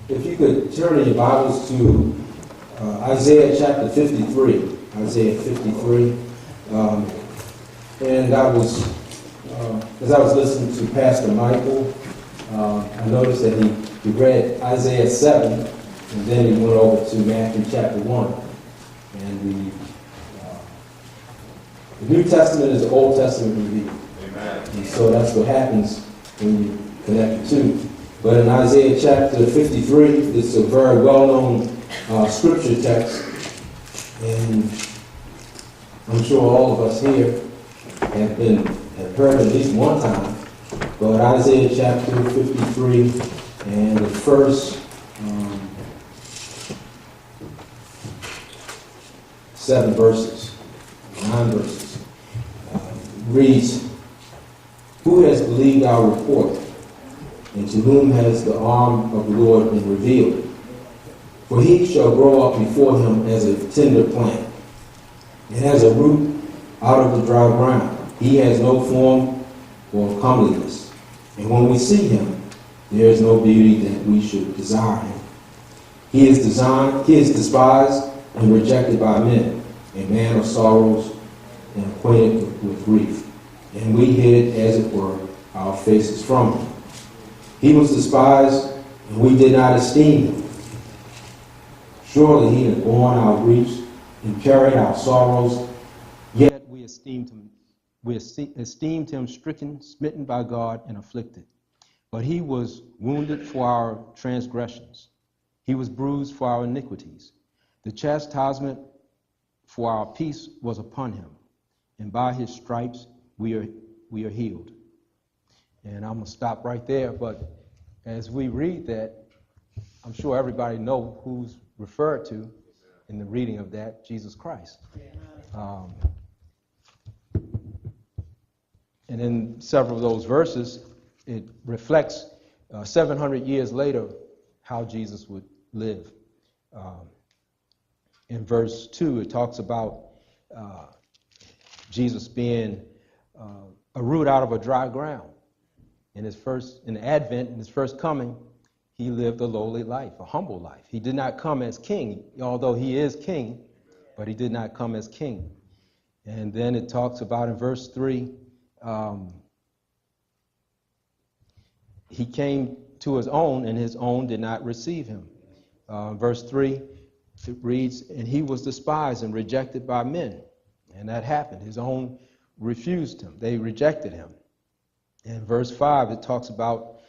If you could turn in your Bibles to Isaiah chapter 53. Isaiah 53. And I was, as I was listening to Pastor Michael, I noticed that he read Isaiah 7, and then he went over to Matthew chapter 1. And the New Testament is the Old Testament revealed. Amen. And so that's what happens when you connect the two. But in Isaiah chapter 53, it's a very well-known scripture text. And I'm sure all of us here have heard at least one time. But Isaiah chapter 53 and the first 9 verses, reads, "Who has believed our report, and to whom has the arm of the Lord been revealed? For he shall grow up before him as a tender plant, and as a root out of the dry ground. He has no form or comeliness, and when we see him, there is no beauty that we should desire him. He is despised and rejected by men, a man of sorrows and acquainted with grief. And we hid, as it were, our faces from him. He was despised, and we did not esteem him. Surely he had borne our griefs and carried our sorrows, yet we esteemed him. We esteemed him stricken, smitten by God, and afflicted. But he was wounded for our transgressions. He was bruised for our iniquities. The chastisement for our peace was upon him, and by his stripes we are healed." And I'm going to stop right there, but as we read that, I'm sure everybody knows who's referred to in the reading of that, Jesus Christ. And in several of those verses, it reflects 700 years later how Jesus would live. In verse 2, it talks about Jesus being a root out of a dry ground. In the Advent, in his first coming, he lived a lowly life, a humble life. He did not come as king, although he is king, but he did not come as king. And then it talks about in verse 3, he came to his own, and his own did not receive him. Verse 3, it reads, "And he was despised and rejected by men." And that happened. His own refused him. They rejected him. In verse 5, it talks about,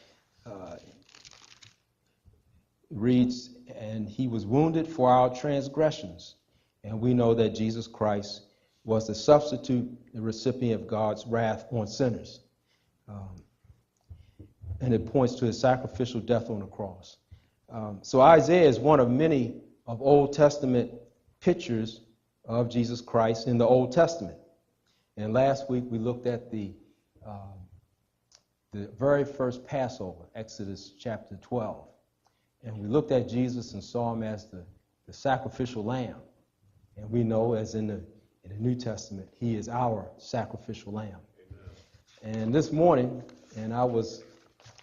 reads, "And he was wounded for our transgressions." And we know that Jesus Christ was the substitute, the recipient of God's wrath on sinners. And it points to his sacrificial death on the cross. So Isaiah is one of many of Old Testament pictures of Jesus Christ in the Old Testament. And last week we looked at the very first Passover, Exodus chapter 12. And we looked at Jesus and saw him as the sacrificial lamb. And we know, as in the New Testament, he is our sacrificial lamb. Amen. And this morning, and I was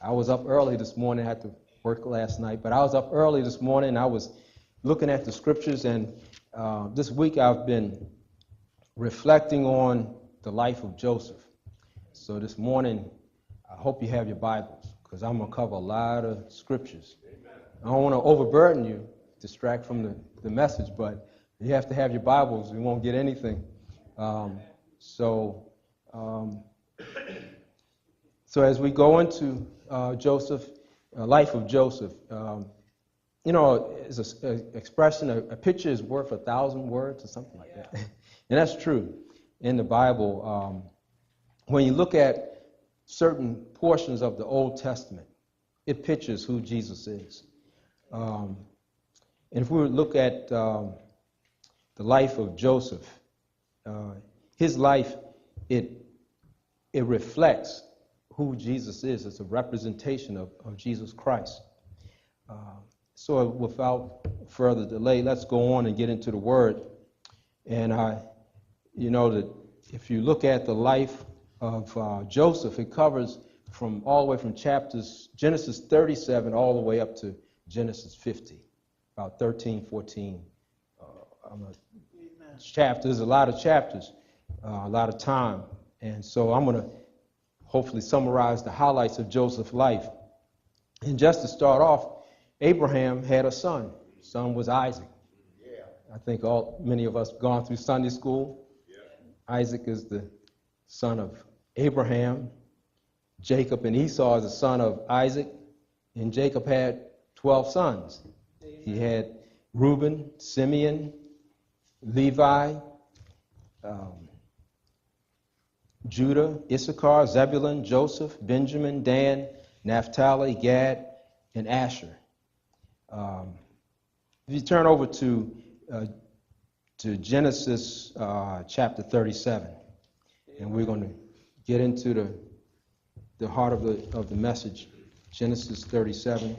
up early this morning. I had to work last night, but I was up early this morning, and I was looking at the scriptures, and this week I've been reflecting on the life of Joseph. So this morning, I hope you have your Bibles, because I'm going to cover a lot of scriptures. Amen. I don't want to overburden you, distract from the message, but you have to have your Bibles. You won't get anything. So as we go into Joseph, life of Joseph, it's an expression, a picture is worth 1,000 words or something like that. And that's true in the Bible. When you look at certain portions of the Old Testament, it pictures who Jesus is. And if we look at the life of Joseph, his life, it reflects who Jesus is. It's a representation of Jesus Christ. So without further delay, let's go on and get into the Word. And that if you look at the life of Joseph, it covers all the way from Genesis 37 all the way up to Genesis 50, about 13, 14 chapters, a lot of chapters, a lot of time. And so I'm going to hopefully summarize the highlights of Joseph's life. And just to start off, Abraham had a son. His son was Isaac. I think many of us have gone through Sunday school. Isaac is the son of Abraham. Jacob and Esau is the son of Isaac. And Jacob had 12 sons. He had Reuben, Simeon, Levi, Judah, Issachar, Zebulun, Joseph, Benjamin, Dan, Naphtali, Gad, and Asher. If you turn over to Genesis chapter 37, and we're going to get into the heart of the message. Genesis 37.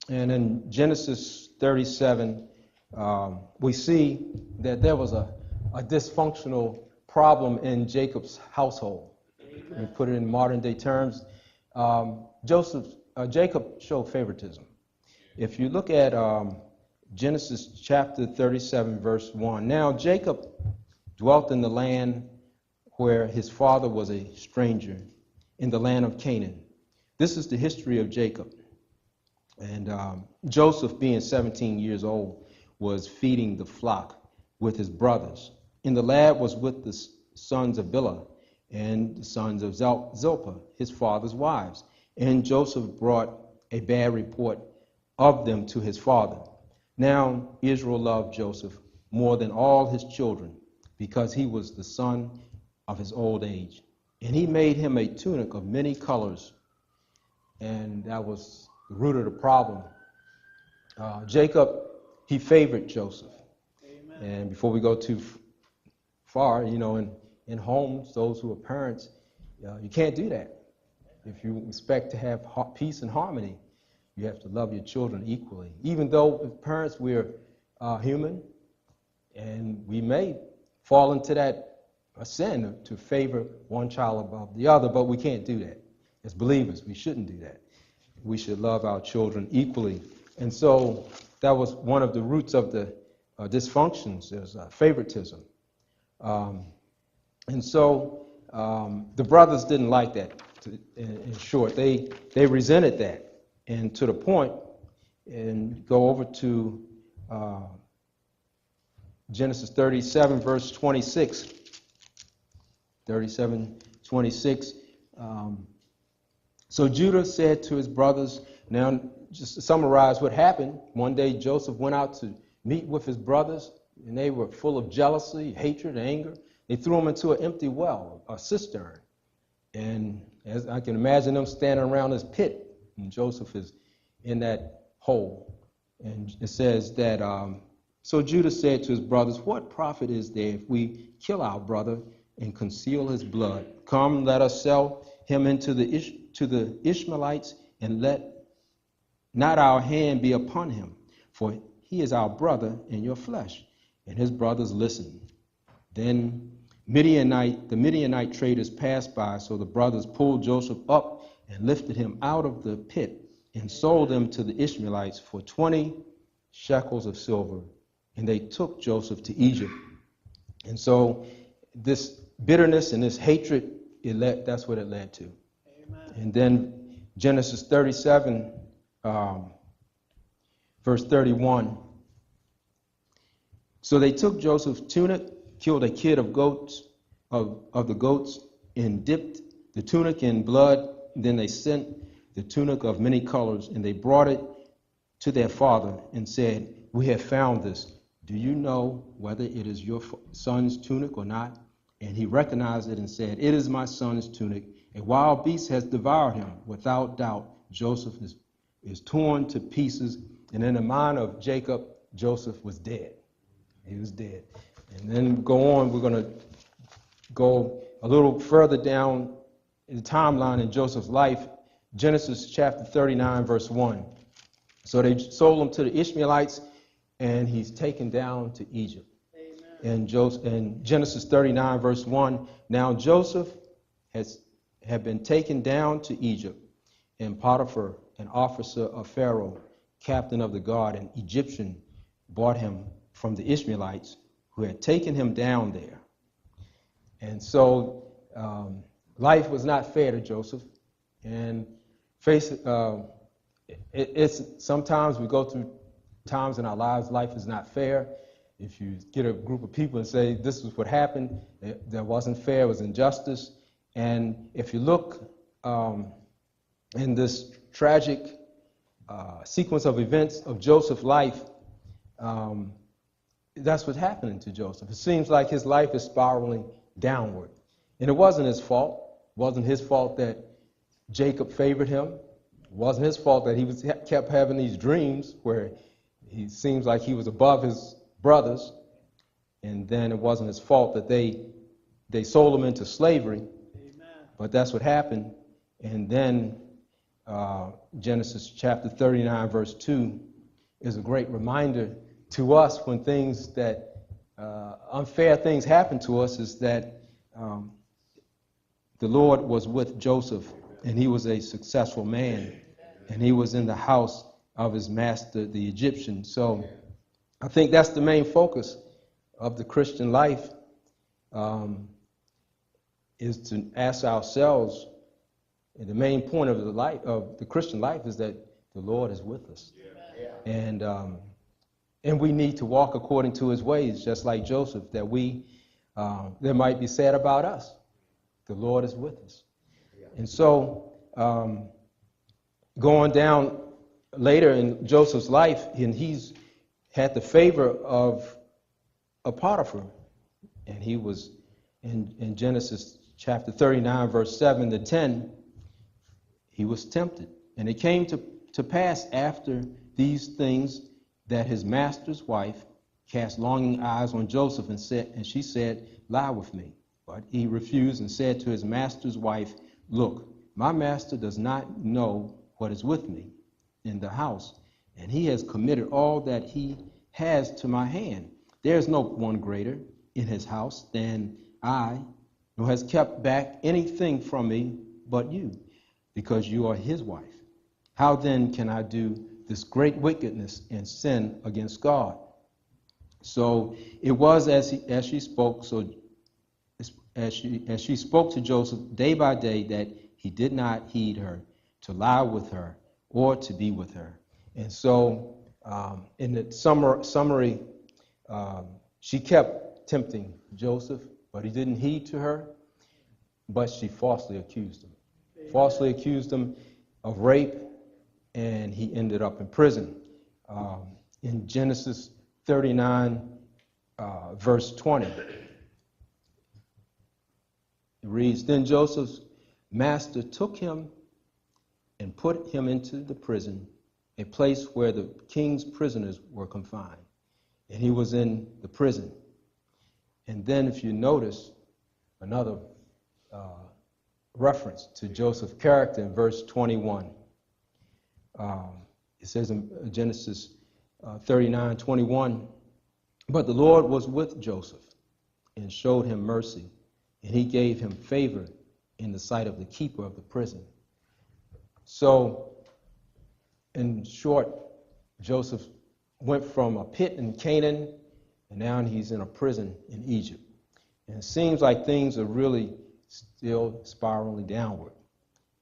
And in Genesis 37, we see that there was a dysfunctional problem in Jacob's household. We put it in modern day terms. Jacob showed favoritism. If you look at Genesis chapter 37, verse 1, now Jacob dwelt in the land where his father was a stranger, in the land of Canaan. This is the history of Jacob. And Joseph, being 17 years old, was feeding the flock with his brothers. And the lad was with the sons of Bilhah and the sons of Zilpah, his father's wives. And Joseph brought a bad report of them to his father. Now Israel loved Joseph more than all his children, because he was the son of his old age. And he made him a tunic of many colors. And that was the root of the problem. Jacob, he favored Joseph. Amen. And before we go too far, in homes, those who are parents, you can't do that. If you expect to have peace and harmony, you have to love your children equally. Even though as parents we're human, and we may fall into that sin to favor one child above the other, but we can't do that. As believers, we shouldn't do that. We should love our children equally. And so that was one of the roots of the dysfunctions, is favoritism. And so the brothers didn't like that, in short. They resented that. And to the point, and go over to Genesis 37, verse 26. 37:26. So Judah said to his brothers, now just to summarize what happened, one day Joseph went out to meet with his brothers, and they were full of jealousy, hatred, anger. They threw him into an empty well, a cistern. And as I can imagine them standing around this pit, and Joseph is in that hole. And it says that, so Judah said to his brothers, what profit is there if we kill our brother and conceal his blood? Come, let us sell him into to the Ishmaelites, and let not our hand be upon him, for he is our brother in your flesh. And his brothers listened. Then the Midianite traders passed by, so the brothers pulled Joseph up and lifted him out of the pit and sold him to the Ishmaelites for 20 shekels of silver. And they took Joseph to Egypt. And so this bitterness and this hatred, that's what it led to. Amen. And then Genesis 37, verse 31. So they took Joseph's tunic, killed a kid of the goats, and dipped the tunic in blood. Then they sent the tunic of many colors, and they brought it to their father and said, we have found this. Do you know whether it is your son's tunic or not? And he recognized it and said, it is my son's tunic. A wild beast has devoured him. Without doubt, Joseph is torn to pieces. And in the mind of Jacob, Joseph was dead. He was dead. And then go on, we're going to go a little further down in the timeline in Joseph's life. Genesis chapter 39, verse 1. So they sold him to the Ishmaelites, and he's taken down to Egypt. In Genesis 39, verse 1, now Joseph had been taken down to Egypt, and Potiphar, an officer of Pharaoh, captain of the guard, an Egyptian, bought him from the Ishmaelites who had taken him down there. And so life was not fair to Joseph. And it's sometimes we go through times in our lives, life is not fair. If you get a group of people and say, this is what happened, that wasn't fair, it was injustice. And if you look in this tragic sequence of events of Joseph's life, that's what's happening to Joseph. It seems like his life is spiraling downward. And it wasn't his fault. It wasn't his fault that Jacob favored him. It wasn't his fault that he kept having these dreams where he seems like he was above his brothers. And then it wasn't his fault that they sold him into slavery. Amen. But that's what happened. And then Genesis chapter 39, verse 2 is a great reminder to us when things that unfair things happen to us, is that the Lord was with Joseph, and he was a successful man, and he was in the house of his master, the Egyptian. So I think that's the main focus of the Christian life, is to ask ourselves, and the main point of the Christian life is that the Lord is with us. Yeah. And we need to walk according to his ways, just like Joseph, that there might be said about us, the Lord is with us. Yeah. And so going down later in Joseph's life, and he's had the favor of Potiphar, and he was in Genesis chapter 39, verse 7 to 10, he was tempted. And it came to pass after these things that his master's wife cast longing eyes on Joseph, and she said, lie with me. But he refused and said to his master's wife, look, my master does not know what is with me in the house, and he has committed all that he has to my hand. There is no one greater in his house than I, nor has kept back anything from me but you, because you are his wife. How then can I do this great wickedness and sin against God? So it was as she spoke to Joseph day by day, that he did not heed her, to lie with her or to be with her. And so in the summary, she kept tempting Joseph, but he didn't heed to her, but she falsely accused him. Falsely accused him of rape, and he ended up in prison. In Genesis 39, verse 20, it reads, then Joseph's master took him and put him into the prison, a place where the king's prisoners were confined. And he was in the prison. And then if you notice another reference to Joseph's character in verse 21. It says in Genesis 39:21, but the Lord was with Joseph and showed him mercy, and he gave him favor in the sight of the keeper of the prison. So, in short, Joseph went from a pit in Canaan, and now he's in a prison in Egypt. And it seems like things are really still spiraling downward.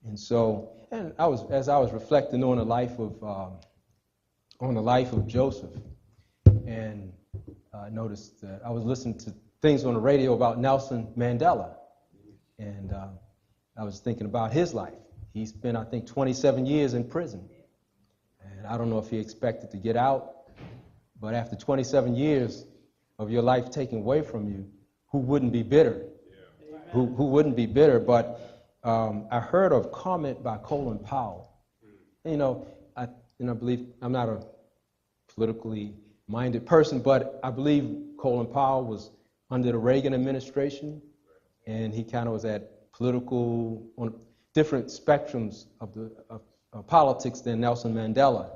And so, as I was reflecting on the life of Joseph, and I noticed that I was listening to things on the radio about Nelson Mandela, and I was thinking about his life. He spent, I think, 27 years in prison, and I don't know if he expected to get out, but after 27 years of your life taken away from you, who wouldn't be bitter? Who wouldn't be bitter? But I heard of comment by Colin Powell. I believe, I'm not a politically minded person, but I believe Colin Powell was under the Reagan administration, and he kind of was at political, on different spectrums of politics than Nelson Mandela.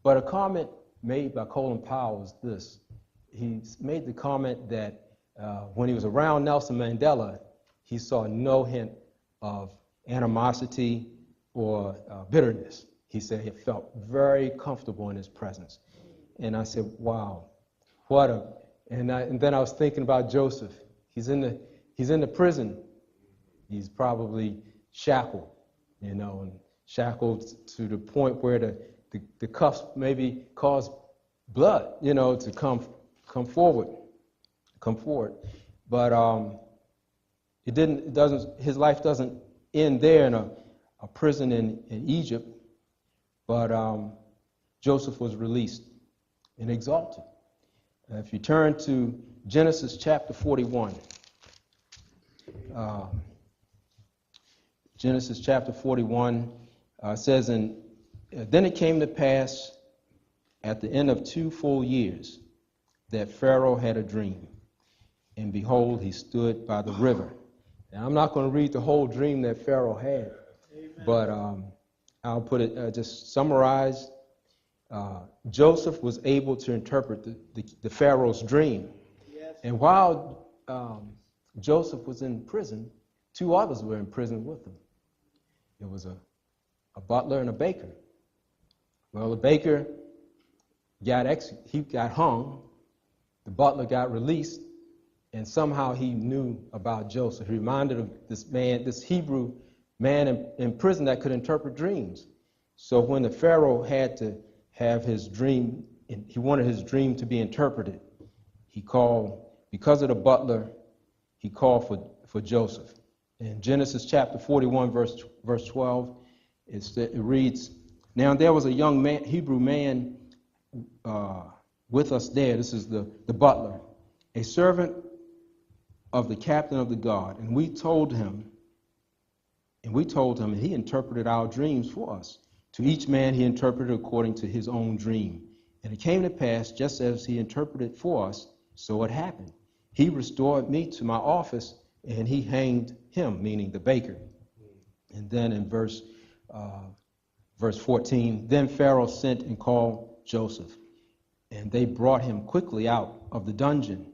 But a comment made by Colin Powell was this. He made the comment that when he was around Nelson Mandela, he saw no hint of animosity or bitterness. He said he felt very comfortable in his presence. And I said, wow, what a... And then I was thinking about Joseph. He's in the prison. He's probably shackled, and shackled to the point where the cuffs maybe cause blood, to come forward. But his life doesn't end there in a prison in Egypt. But Joseph was released and exalted. If you turn to Genesis chapter 41. Genesis chapter 41 says, and then it came to pass at the end of 2 full years that Pharaoh had a dream. And behold, he stood by the river. Now, I'm not going to read the whole dream that Pharaoh had, but I'll put it, just summarize. Joseph was able to interpret the Pharaoh's dream. Yes. And while Joseph was in prison, 2 others were in prison with him. It was a butler and a baker. Well, the baker got hung. The butler got released, and somehow he knew about Joseph. He reminded of this Hebrew man in prison that could interpret dreams. So when the Pharaoh had to have his dream, he wanted his dream to be interpreted, he called, because of the butler, he called for Joseph. In Genesis chapter 41, verse 12, it reads, now there was a young man, Hebrew man with us there. This is the butler, a servant of the captain of the guard. And we told him, and he interpreted our dreams for us. To each man he interpreted according to his own dream. And it came to pass, just as he interpreted for us, so it happened. He restored me to my office, and he hanged him, meaning the baker. And then in verse 14, then Pharaoh sent and called Joseph, and they brought him quickly out of the dungeon.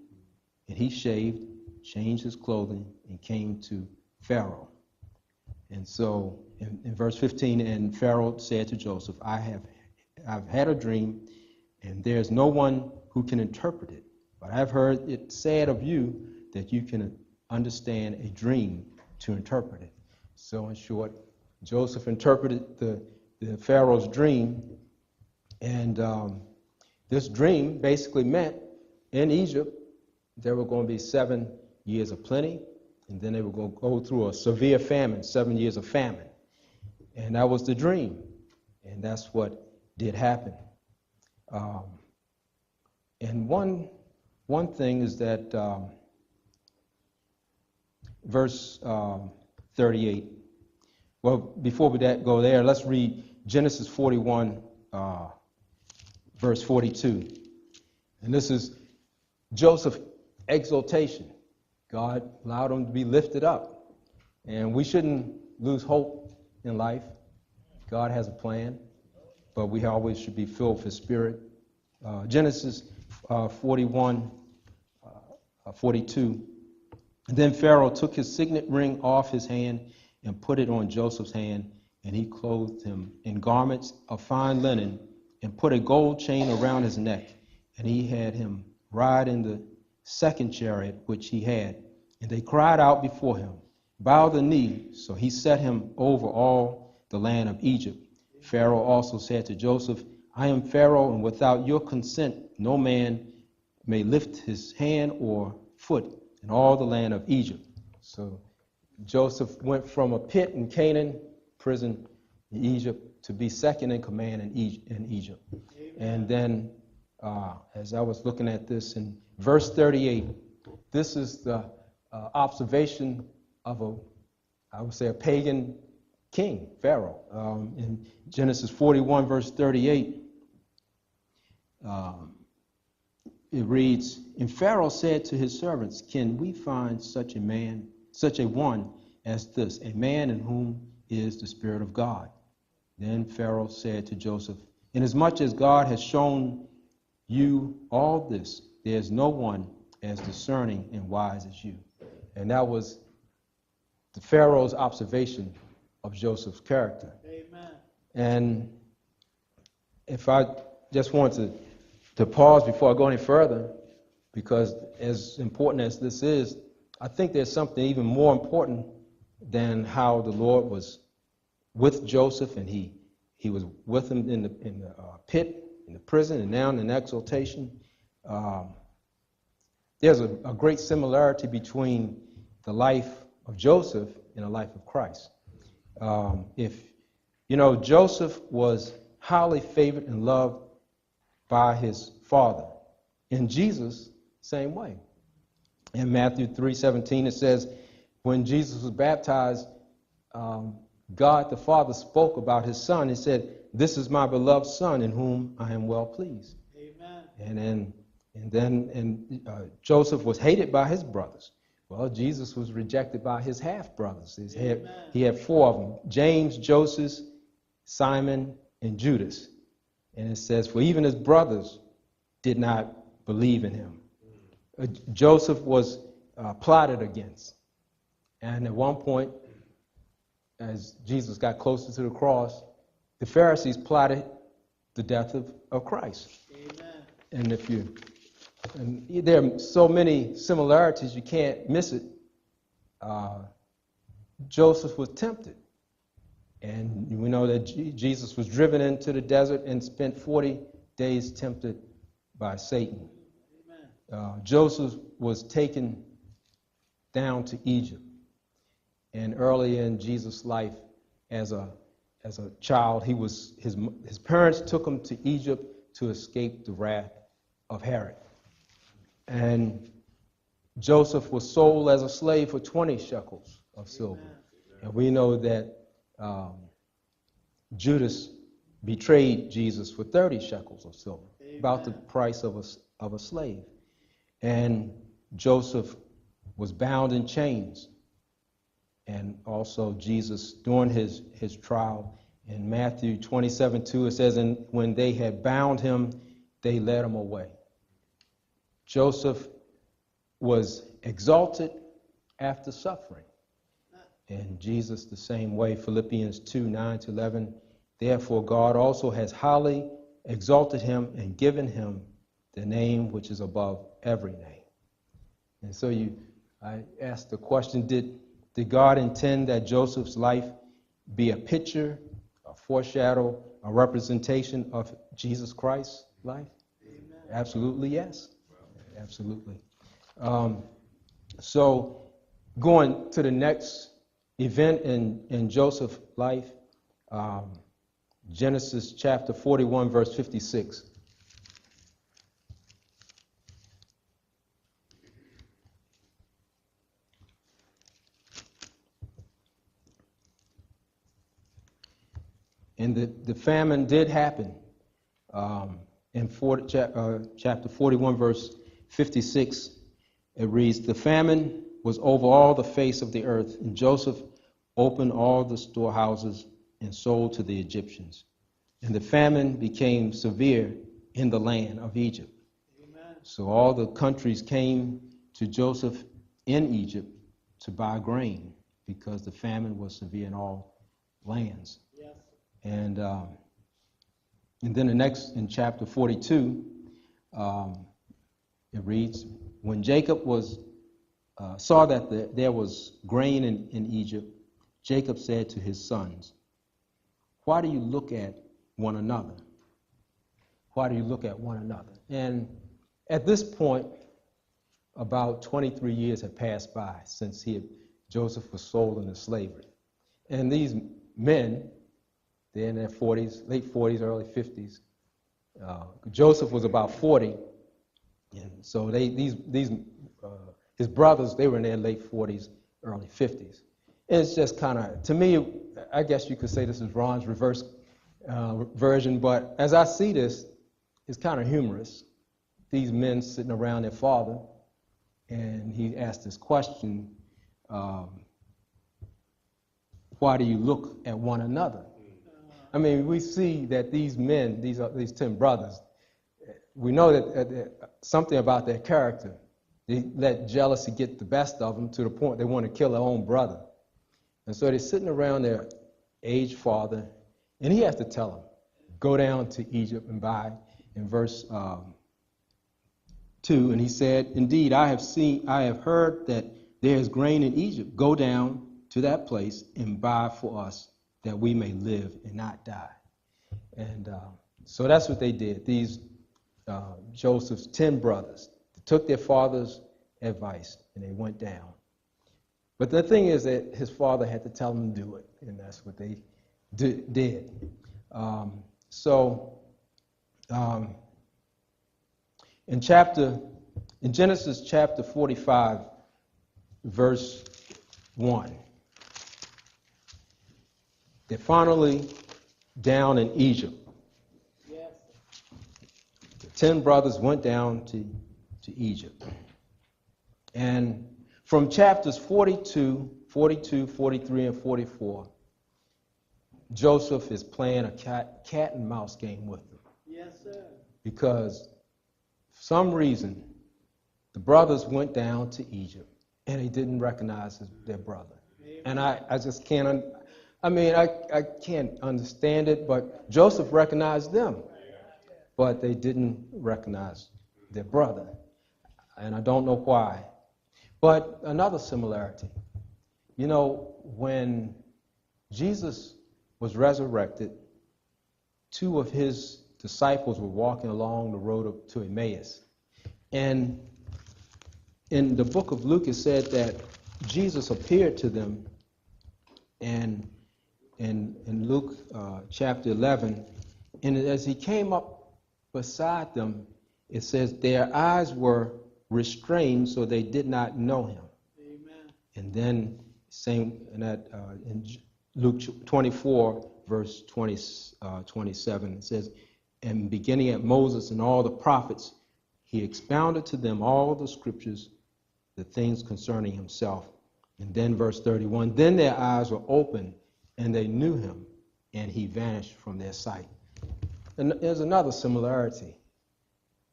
And he shaved, changed his clothing, and came to Pharaoh. And so in verse 15, and Pharaoh said to Joseph, I've had a dream, and there's no one who can interpret it. But I've heard it said of you that you can understand a dream to interpret it. So in short, Joseph interpreted the Pharaoh's dream, and this dream basically meant in Egypt there were going to be 7 years of plenty, and then they were going to go through a severe famine, 7 years of famine. And that was the dream, and that's what did happen. And one thing is that verse 38. Well, before we go there, let's read Genesis 41, verse 42. And this is Joseph's exaltation. God allowed him to be lifted up. And we shouldn't lose hope in life. God has a plan, but we always should be filled with His Spirit. Genesis 41, 42. And then Pharaoh took his signet ring off his hand and put it on Joseph's hand, and he clothed him in garments of fine linen and put a gold chain around his neck. And he had him ride in the second chariot which he had. And they cried out before him, bow the knee. So he set him over all the land of Egypt. Pharaoh also said to Joseph, I am Pharaoh, and without your consent no man may lift his hand or foot in all the land of Egypt. So Joseph went from a pit in Canaan, prison in Egypt, to be second in command in Egypt. Amen. And then as I was looking at this in verse 38, this is the observation of a pagan king, Pharaoh. In Genesis 41, verse 38, it reads, and Pharaoh said to his servants, can we find such a one as this, a man in whom is the Spirit of God? Then Pharaoh said to Joseph, Inasmuch as God has shown you all this, there is no one as discerning and wise as you. And that was the Pharaoh's observation of Joseph's character. Amen. And if I just want to pause before I go any further, because as important as this is, I think there's something even more important than how the Lord was with Joseph, and he was with him in the pit, in the prison, and now in exaltation. There's a great similarity between the life of Joseph and the life of Christ. Joseph was highly favored and loved by his father. And Jesus, same way. In Matthew 3:17, it says, when Jesus was baptized, God the Father spoke about his son. He said, "This is my beloved son in whom I am well pleased." Amen. And then Joseph was hated by his brothers. Well, Jesus was rejected by his half-brothers. He had four of them: James, Joseph, Simon, and Judas. And it says, for even his brothers did not believe in him. Joseph was plotted against. And at one point, as Jesus got closer to the cross, the Pharisees plotted the death of Christ. Amen. And there are so many similarities, you can't miss it. Joseph was tempted. And we know that Jesus was driven into the desert and spent 40 days tempted by Satan. Joseph was taken down to Egypt. And early in Jesus' life, as a child, his parents took him to Egypt to escape the wrath of Herod. And Joseph was sold as a slave for 20 shekels of silver. And we know that Judas betrayed Jesus for 30 shekels of silver, about the price of a slave. And Joseph was bound in chains. And also Jesus, during his trial, in Matthew 27:2, it says, and when they had bound him, they led him away. Joseph was exalted after suffering. And Jesus the same way, Philippians 2:9-11, therefore God also has highly exalted him and given him the name which is above every name. And so I asked the question, did God intend that Joseph's life be a picture, a foreshadow, a representation of Jesus Christ's life? Amen. Absolutely, yes. Absolutely. So going to the next event in Joseph's life, Genesis chapter 41, verse 56. And the famine did happen. In chapter 41, verse 56, it reads, the famine was over all the face of the earth, and Joseph opened all the storehouses and sold to the Egyptians. And the famine became severe in the land of Egypt. Amen. So all the countries came to Joseph in Egypt to buy grain, because the famine was severe in all lands. Yes. And then in chapter 42, it reads, when Jacob saw that there was grain in Egypt, Jacob said to his sons, why do you look at one another? Why do you look at one another? And at this point, about 23 years had passed by since Joseph was sold into slavery. And these men, they're in their 40s, late 40s, early 50s. Joseph was about 40. And so his brothers, they were in their late 40s, early 50s. And it's just kind of, to me, I guess you could say this is Ron's reverse version, but as I see this, it's kind of humorous. These men sitting around their father, and he asked this question, why do you look at one another? I mean, we see that these men, these 10 brothers, we know that something about their character. They let jealousy get the best of them to the point they want to kill their own brother. And so they're sitting around their aged father, and he has to tell them, go down to Egypt and buy, in verse 2, and he said, indeed, I have heard that there is grain in Egypt. Go down to that place and buy for us that we may live and not die. And so that's what they did. These Joseph's 10 brothers took their father's advice and they went down. But the thing is that his father had to tell them to do it, and that's what they did. In Genesis chapter 45, verse 1, they're finally down in Egypt. Yes. The 10 brothers went down to Egypt. And from chapters 42, 43, and 44, Joseph is playing a cat and mouse game with them. Yes, sir. Because for some reason, the brothers went down to Egypt and they didn't recognize their brother. Amen. And I just can't, I can't understand it, but Joseph recognized them, but they didn't recognize their brother. And I don't know why. But another similarity, when Jesus was resurrected, 2 of his disciples were walking along the road to Emmaus. And in the book of Luke, it said that Jesus appeared to them, and in Luke chapter 11, and as he came up beside them, it says their eyes were restrained so they did not know him. Amen. And then in Luke 24, verse 27, it says, and beginning at Moses and all the prophets, he expounded to them all the scriptures, the things concerning himself. And then verse 31, then their eyes were opened and they knew him, and he vanished from their sight. And there's another similarity.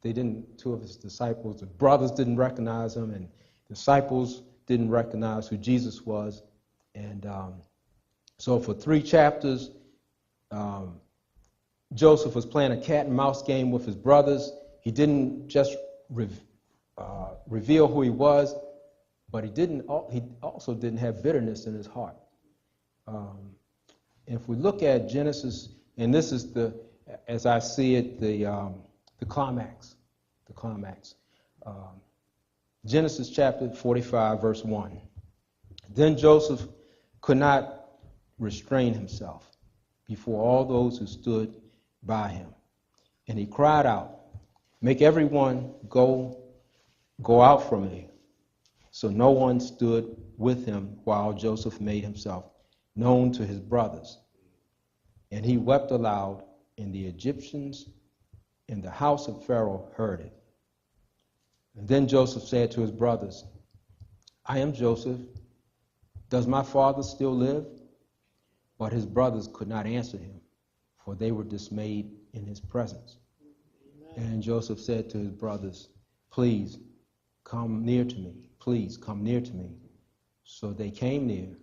2 of his disciples, the brothers didn't recognize him, and disciples didn't recognize who Jesus was. And so for 3 chapters, Joseph was playing a cat and mouse game with his brothers. He didn't just reveal who he was, but he also didn't have bitterness in his heart. If we look at Genesis, and this is as I see it, the climax. Genesis chapter 45, verse 1. Then Joseph could not restrain himself before all those who stood by him. And he cried out, make everyone go out from me. So no one stood with him while Joseph made himself known to his brothers. And he wept aloud, and the Egyptians in the house of Pharaoh heard it. And then Joseph said to his brothers, I am Joseph. Does my father still live? But his brothers could not answer him, for they were dismayed in his presence. Amen. And Joseph said to his brothers, please come near to me. Please come near to me. So they came near.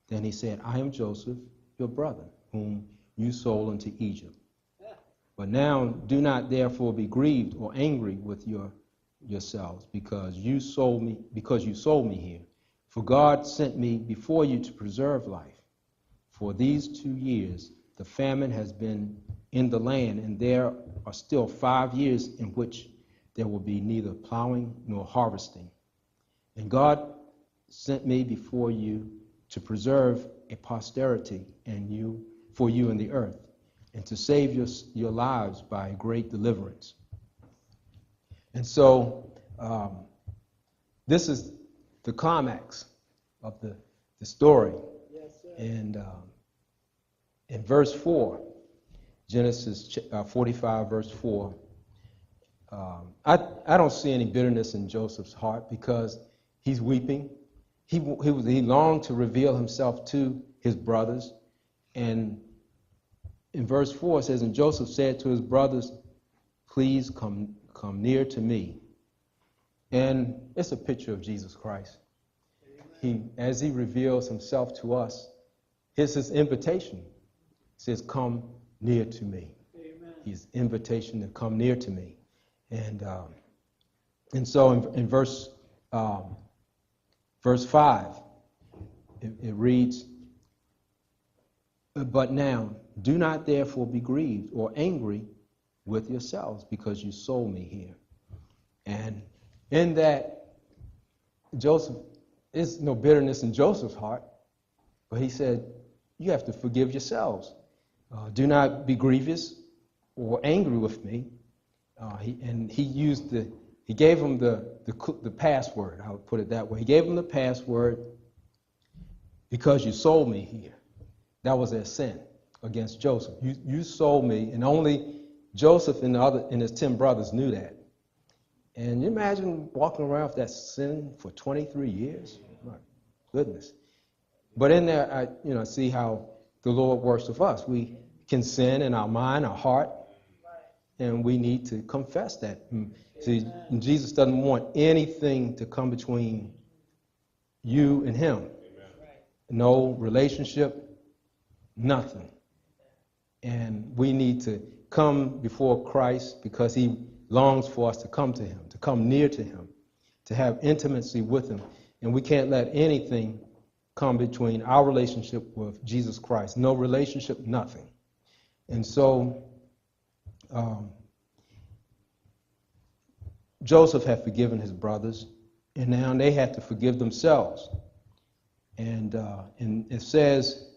Then he said, I am Joseph, your brother, whom you sold into Egypt. But now do not therefore be grieved or angry with yourselves because you sold me here. For God sent me before you to preserve life. For these 2 years the famine has been in the land, and there are still 5 years in which there will be neither plowing nor harvesting. And God sent me before you to preserve a posterity for you in the earth, and to save your lives by a great deliverance. And so this is the climax of the story. Yes, sir. And in verse 4, Genesis 45, verse 4, I don't see any bitterness in Joseph's heart because he's weeping. He longed to reveal himself to his brothers. And in verse 4 it says, and Joseph said to his brothers, please come near to me. And it's a picture of Jesus Christ. As he reveals himself to us, here's his invitation. It says, come near to me. Amen. His invitation to come near to me. And so in verse 5, it reads, but now do not therefore be grieved or angry with yourselves because you sold me here. And in that, Joseph, there's no bitterness in Joseph's heart, but he said, you have to forgive yourselves. Do not be grievous or angry with me. He gave him the password. I would put it that way. He gave him the password because you sold me here. That was their sin against Joseph. You sold me, and only Joseph and his 10 brothers knew that. And you imagine walking around with that sin for 23 years? My goodness. But in there, I see how the Lord works with us. We can sin in our mind, our heart, and we need to confess that. See, Jesus doesn't want anything to come between you and him. Amen. No relationship, nothing. And we need to come before Christ because he longs for us to come to him, to come near to him, to have intimacy with him. And we can't let anything come between our relationship with Jesus Christ. No relationship, nothing. And so Joseph had forgiven his brothers, and now they had to forgive themselves. And it says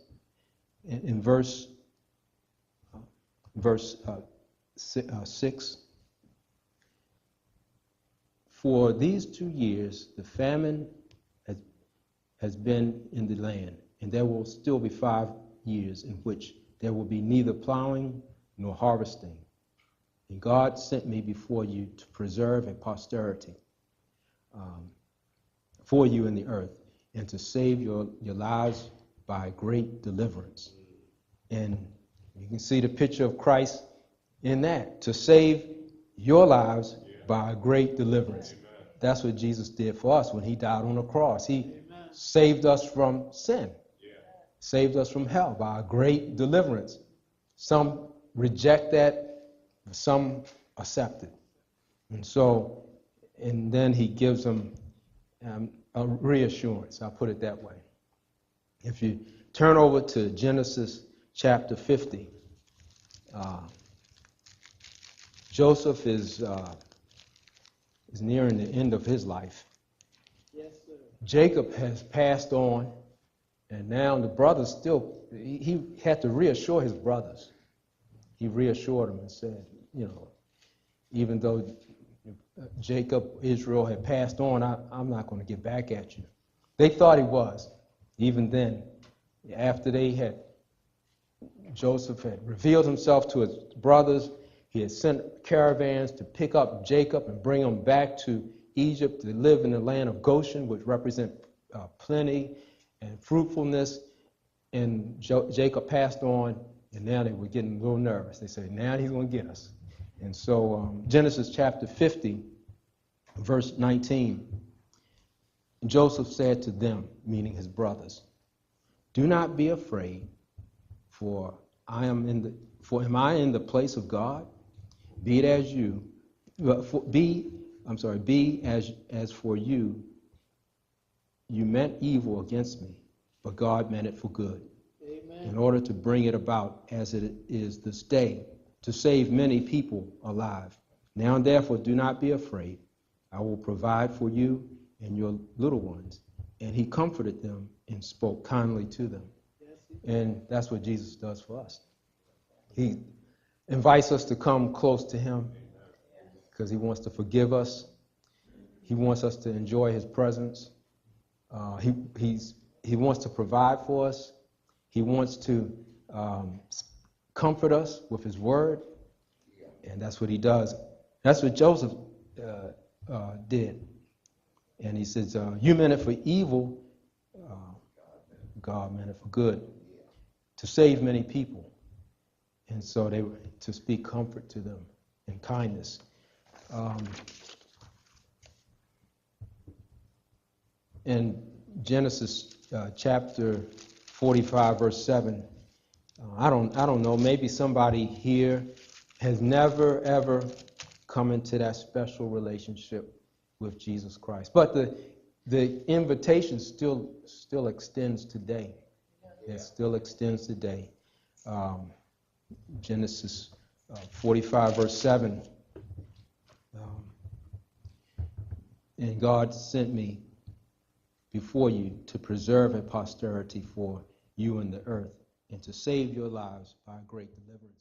in verse 6, for these 2 years the famine has been in the land, and there will still be 5 years in which there will be neither plowing nor harvesting. And God sent me before you to preserve a posterity for you in the earth, and to save your lives by great deliverance. And you can see the picture of Christ in that, to save your lives by a great deliverance. Amen. That's what Jesus did for us when he died on the cross. He saved us from sin, saved us from hell by a great deliverance. Some reject that, some accept it. And then he gives them a reassurance, I'll put it that way. If you turn over to Genesis chapter 50, Joseph is nearing the end of his life. Yes, sir. Jacob has passed on, and now the brothers he had to reassure his brothers. He reassured them and said, even though Jacob, Israel had passed on, I'm not going to get back at you. They thought he was. Even then, after Joseph had revealed himself to his brothers, he had sent caravans to pick up Jacob and bring him back to Egypt to live in the land of Goshen, which represent plenty and fruitfulness. And Jacob passed on, and now they were getting a little nervous. They said, now he's going to get us. And so Genesis chapter 50, verse 19, Joseph said to them, meaning his brothers, do not be afraid, for am I in the place of God? Be it as you, be as for you, you meant evil against me, but God meant it for good. Amen. In order to bring it about as it is this day, to save many people alive. Now therefore do not be afraid. I will provide for you and your little ones. And he comforted them and spoke kindly to them. And that's what Jesus does for us. He invites us to come close to him because he wants to forgive us. He wants us to enjoy his presence. He wants to provide for us. He wants to comfort us with his word. And that's what he does. That's what Joseph did. And he says, you meant it for evil. God meant it for good. To save many people. And so they were to speak comfort to them and kindness. In Genesis chapter 45, verse 7, I don't know, maybe somebody here has never, ever come into that special relationship with Jesus Christ. But the invitation still extends today. It still extends today. Genesis 45, verse 7. And God sent me before you to preserve a posterity for you in the earth and to save your lives by a great deliverance.